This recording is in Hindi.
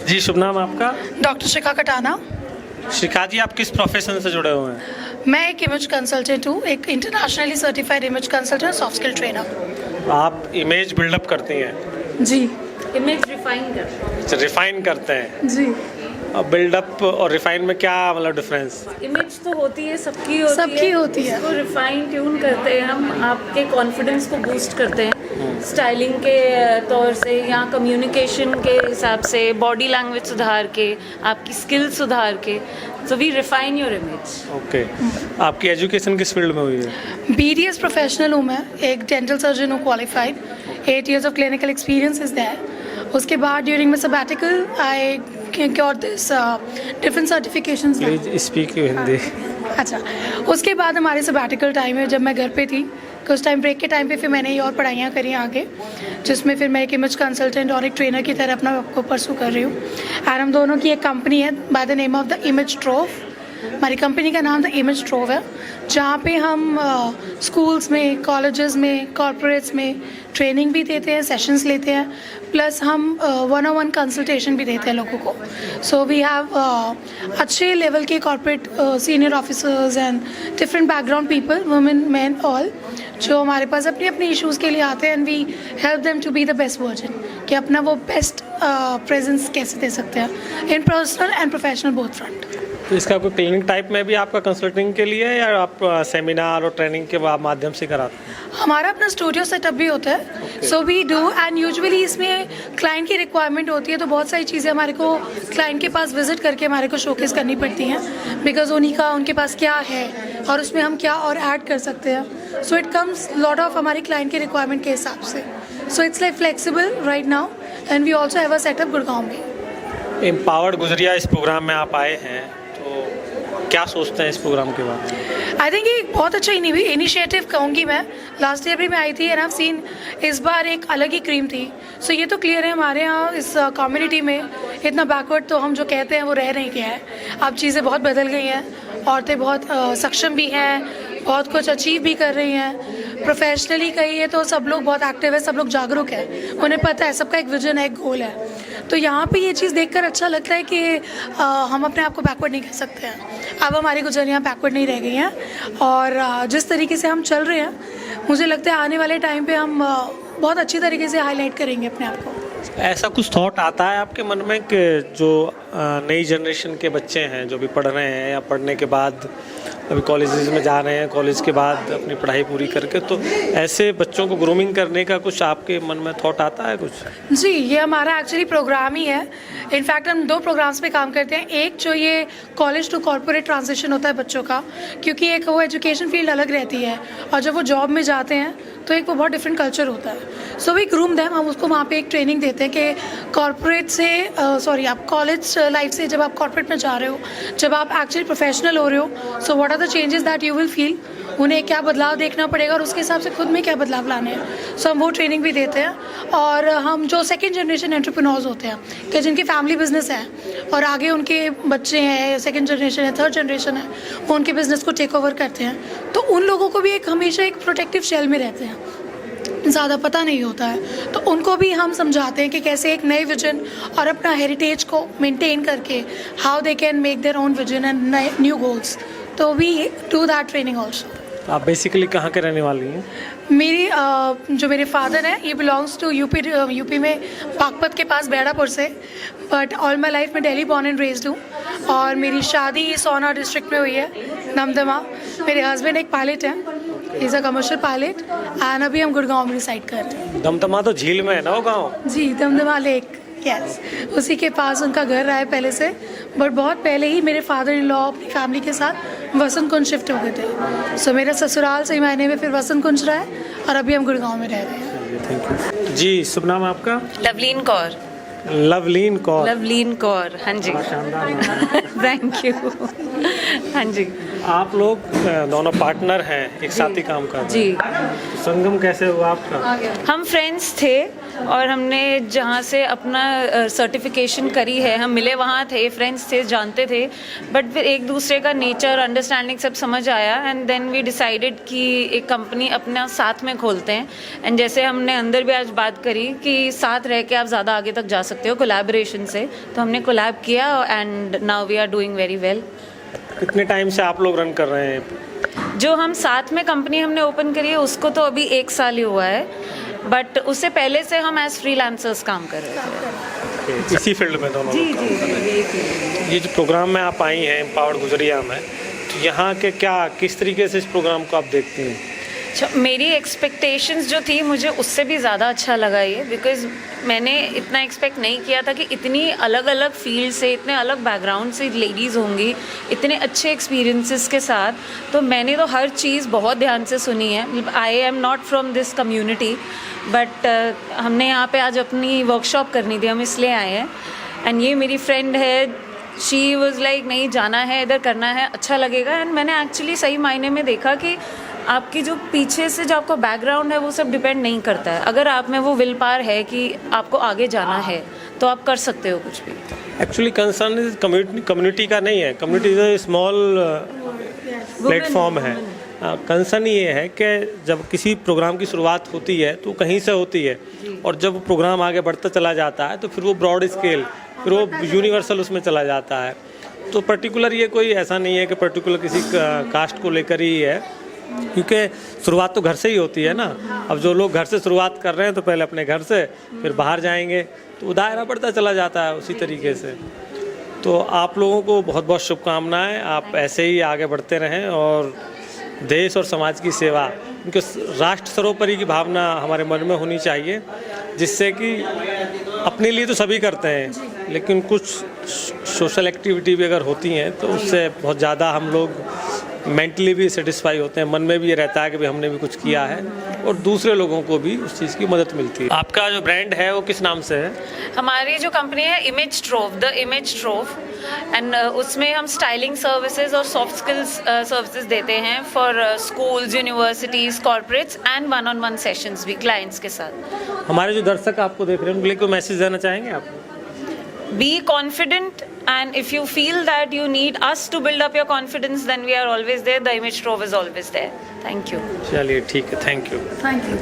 जी, शुभ नाम आपका? डॉक्टर शिखा कटाना। शिखा जी, आप किस प्रोफेशन से जुड़े हुए हैं? मैं एक इमेज कंसल्टेंट हूँ, एक internationally certified image consultant, soft skill trainer. आप इमेज बिल्डअप करती हैं? जी। इमेज रिफाइन कर। अच्छा, रिफाइन करते हैं। जी। और बिल्डअप और रिफाइन में क्या मतलब डिफरेंस? इमेज तो होती है, सबकी होती है। उसको रिफाइन ट्यून करते हैं हम, आपके कॉन्फिडेंस को बूस्ट करते हैं स्टाइलिंग के तौर से या कम्युनिकेशन के हिसाब से, बॉडी लैंग्वेज सुधार के, आपकी स्किल सुधार के। So we refine your image. Okay. आपकी एजुकेशन किस फील्ड में हुई है? BDS प्रोफेशनल हूँ मैं, एक डेंटल सर्जन हूँ qualified. 8 years of clinical experience is there. उसके बाद during my sabbatical I got this different certifications. Please speak Hindi. अच्छा, उसके बाद हमारे सबैटिकल टाइम में जब मैं घर पे थी, कुछ टाइम ब्रेक के टाइम पे फिर मैंने ये और पढ़ाइयाँ करी आगे, जिसमें फिर मैं एक इमेज कंसल्टेंट और एक ट्रेनर की तरह अपना आपको परसू कर रही हूँ। और हम दोनों की एक कंपनी है by the name of the image trove. हमारी कंपनी का नाम द इमेज ट्रोव है, जहाँ पे हम स्कूल्स में, कॉलेजेस में, कॉर्पोरेट्स में ट्रेनिंग भी देते हैं, सेशंस लेते हैं, प्लस हम 1-on-1 कंसल्टेशन भी देते हैं लोगों को। सो वी हैव अच्छे लेवल के corporate senior officers and different background people, women, man, all, जो हमारे पास अपने अपने इश्यूज़ के लिए आते हैं and we help them to be the best version, कि अपना वो बेस्ट प्रेजेंस कैसे दे सकते हैं in personal and professional both front. तो इसका कोई क्लिनिक टाइप में भी आपका कंसल्टिंग के लिए है या आप सेमिनार और ट्रेनिंग के माध्यम से कराते हैं? हमारा अपना स्टूडियो सेटअप भी होता है, so we do. And usually इसमें क्लाइंट की रिक्वायरमेंट होती है, तो बहुत सारी चीज़ें हमारे को क्लाइंट के पास विजिट करके हमारे को शोकेस करनी पड़ती हैं, बिकॉज उनके पास क्या है और उसमें हम क्या और ऐड कर सकते हैं। So it comes lot of हमारे क्लाइंट के रिक्वायरमेंट के हिसाब से। So it's like flexible right now and we also have a setup Gurgaon में। एम्पावर्ड गुजरिया इस प्रोग्राम में आप आए हैं, तो क्या सोचते हैं इस प्रोग्राम के बारे में? आई थिंक ये एक बहुत अच्छा इनिशिएटिव कहूँगी मैं। लास्ट ईयर भी मैं आई थी एंड आई हैव सीन, इस बार एक अलग ही क्रीम थी। सो ये तो क्लियर है हमारे यहाँ इस कम्युनिटी में इतना बैकवर्ड तो हम जो कहते हैं वो रह नहीं गया है। अब चीज़ें बहुत बदल गई हैं, औरतें बहुत सक्षम भी हैं, बहुत कुछ अचीव भी कर रही हैं। प्रोफेशनली कहिए तो सब लोग बहुत एक्टिव है, सब लोग जागरूक है, उन्हें पता है सबका एक विजन है, एक गोल है। तो यहाँ पे ये चीज़ देखकर अच्छा लगता है कि हम अपने आप को बैकवर्ड नहीं कह सकते हैं। अब हमारी गुजरियाँ बैकवर्ड नहीं रह गई हैं, और जिस तरीके से हम चल रहे हैं, मुझे लगता है आने वाले टाइम पे हम बहुत अच्छी तरीके से हाईलाइट करेंगे अपने आप को। ऐसा कुछ थॉट आता है आपके मन में कि जो नई जनरेशन के बच्चे हैं जो भी पढ़ रहे हैं या पढ़ने के बाद अभी कॉलेजेस में जा रहे हैं, कॉलेज के बाद अपनी पढ़ाई पूरी करके, तो ऐसे बच्चों को ग्रूमिंग करने का कुछ आपके मन में थॉट आता है कुछ? जी, ये हमारा एक्चुअली प्रोग्राम ही है। इनफैक्ट हम 2 प्रोग्राम्स पे काम करते हैं। एक जो ये कॉलेज टू कॉर्पोरेट ट्रांजिशन होता है बच्चों का, क्योंकि एक वो एजुकेशन फील्ड अलग रहती है और जब वो जॉब में जाते हैं तो एक वो बहुत डिफरेंट कल्चर होता है। सो वी ग्रूम देम, हम उसको वहाँ पे एक ट्रेनिंग देते हैं कि कॉर्पोरेट से आप कॉलेज लाइफ से जब आप कॉर्पोरेट में जा रहे हो, जब आप एक्चुअली प्रोफेशनल हो रहे हो, so what are the changes that you will feel, उन्हें क्या बदलाव देखना पड़ेगा और उसके हिसाब से खुद में क्या बदलाव लाने हैं। सो हम वो ट्रेनिंग भी देते हैं। और हम जो सेकंड जनरेशन एंटरप्रेन्योर्स होते हैं कि जिनकी फैमिली बिजनेस है और आगे उनके बच्चे हैं, सेकंड जनरेशन है, थर्ड जनरेशन है, वो उनके बिजनेस को टेक ओवर करते हैं, तो उन लोगों को भी एक हमेशा एक प्रोटेक्टिव शेल में रहते हैं, ज़्यादा पता नहीं होता है, तो उनको भी हम समझाते हैं कि कैसे एक नए विजन और अपना हेरिटेज को मेंटेन करके how they can make their own vision and new goals. तो we do that training also. आप बेसिकली कहाँ के रहने वाली हैं? मेरी जो मेरे फादर हैं, ये बिलोंग्स टू यूपी में बागपत के पास बेड़ापुर से, बट ऑल माई लाइफ में दिल्ली बॉर्न एंड रेज्ड हूँ। और मेरी शादी सोना डिस्ट्रिक्ट में हुई है, दमदमा। मेरे हस्बैंड एक पायलट हैं, is a commercial pilot, and अभी हम गुड़गांव में रिसाइड कर रहे हैं। दमदमा तो झील में है ना वो गाँव? जी, दमदमा लेक, यस, उसी के पास उनका घर रहा है पहले से, बट बहुत पहले ही मेरे फादर इन लॉ अपनी फैमिली के साथ वसंत कुंज शिफ्ट हो गए थे। सो मेरा ससुराल सही मायने में फिर वसंत कुंज रहा है और अभी हम गुड़गांव में रह रहे हैं। थैंक यू जी। शुभ नाम आपका? लवलीन कौर। लवलीन कौर। लवलीन कौर, हाँ जी। Thank you. हाँ जी। आप लोग दोनों पार्टनर हैं, एक साथ ही काम कर रहे हैं। जी। तो संगम कैसे हुआ आपका? हम फ्रेंड्स थे और हमने जहाँ से अपना सर्टिफिकेशन करी है, हम मिले वहाँ थे, फ्रेंड्स थे, जानते थे, बट फिर एक दूसरे का नेचर, अंडरस्टैंडिंग सब समझ आया एंड देन वी डिसाइडेड कि एक कंपनी अपना साथ में खोलते हैं। एंड जैसे हमने अंदर भी आज बात करी कि साथ रह के आप ज़्यादा आगे तक जा सकते हो कोलैबोरेशन से, तो हमने कोलैब किया and now we are doing very well. कितने टाइम से आप लोग रन कर रहे हैं? जो हम साथ में कंपनी हमने ओपन करी है उसको तो अभी 1 साल ही हुआ है, बट उससे पहले से हम एज फ्रीलांसर्स काम कर रहे थे। इसी फील्ड में दोनों लोग काम कर रहे हैं। ये जो प्रोग्राम में आप आई हैं एम्पावर्ड गुजरिया में, तो यहाँ के किस तरीके से इस प्रोग्राम को आप देखती हैं? अच्छा, मेरी एक्सपेक्टेशंस जो थी मुझे उससे भी ज़्यादा अच्छा लगा ये, बिकॉज़ मैंने इतना एक्सपेक्ट नहीं किया था कि इतनी अलग अलग फील्ड से, इतने अलग बैकग्राउंड से लेडीज़ होंगी, इतने अच्छे एक्सपीरियंसेस के साथ। तो मैंने तो हर चीज़ बहुत ध्यान से सुनी है। I am not from this community, but हमने यहाँ पे आज अपनी वर्कशॉप करनी थी, हम इसलिए आए हैं। एंड ये मेरी फ्रेंड है, शी वॉज लाइक नहीं जाना है, इधर करना है, अच्छा लगेगा। एंड मैंने एक्चुअली सही मायने में देखा कि आपकी जो पीछे से जो आपका बैकग्राउंड है वो सब डिपेंड नहीं करता है। अगर आप में वो विल पावर है कि आपको आगे जाना है तो आप कर सकते हो कुछ भी। एक्चुअली कंसर्न कम्युनिटी का नहीं है, community is a small platform है। कंसर्न ये है कि जब किसी प्रोग्राम की शुरुआत होती है तो कहीं से होती है, और जब प्रोग्राम आगे बढ़ता चला जाता है तो फिर वो ब्रॉड स्केल, फिर वो यूनिवर्सल उसमें चला जाता है। तो पर्टिकुलर ये कोई ऐसा नहीं है कि पर्टिकुलर किसी कास्ट को लेकर ही है, क्योंकि शुरुआत तो घर से ही होती है ना। अब जो लोग घर से शुरुआत कर रहे हैं तो पहले अपने घर से, फिर बाहर जाएंगे, तो वो दायरा बढ़ता चला जाता है उसी तरीके से। तो आप लोगों को बहुत बहुत शुभकामनाएं, आप ऐसे ही आगे बढ़ते रहें और देश और समाज की सेवा, क्योंकि राष्ट्र सर्वोपरि की भावना हमारे मन में होनी चाहिए, जिससे कि अपने लिए तो सभी करते हैं, लेकिन कुछ सोशल एक्टिविटी भी अगर होती हैं तो उससे बहुत ज़्यादा हम लोग मेंटली भी सेटिस्फाई होते हैं, मन में भी ये रहता है कि भाई हमने भी कुछ किया है, और दूसरे लोगों को भी उस चीज़ की मदद मिलती है। आपका जो ब्रांड है वो किस नाम से है? हमारी जो कंपनी है image trove, the image trove, and उसमें हम स्टाइलिंग सर्विसेज और सॉफ्ट स्किल्स सर्विसेज देते हैं for schools, universities, corporates and 1-on-1 sessions भी क्लाइंट्स के साथ। हमारे जो दर्शक आपको देख रहे हैं उनके लिए कोई मैसेज देना चाहेंगे आप? Be confident, and if you feel that you need us to build up your confidence, then we are always there. The Image Trove is always there. Thank you. चलिए ठीक है, थैंक यू। Thank you.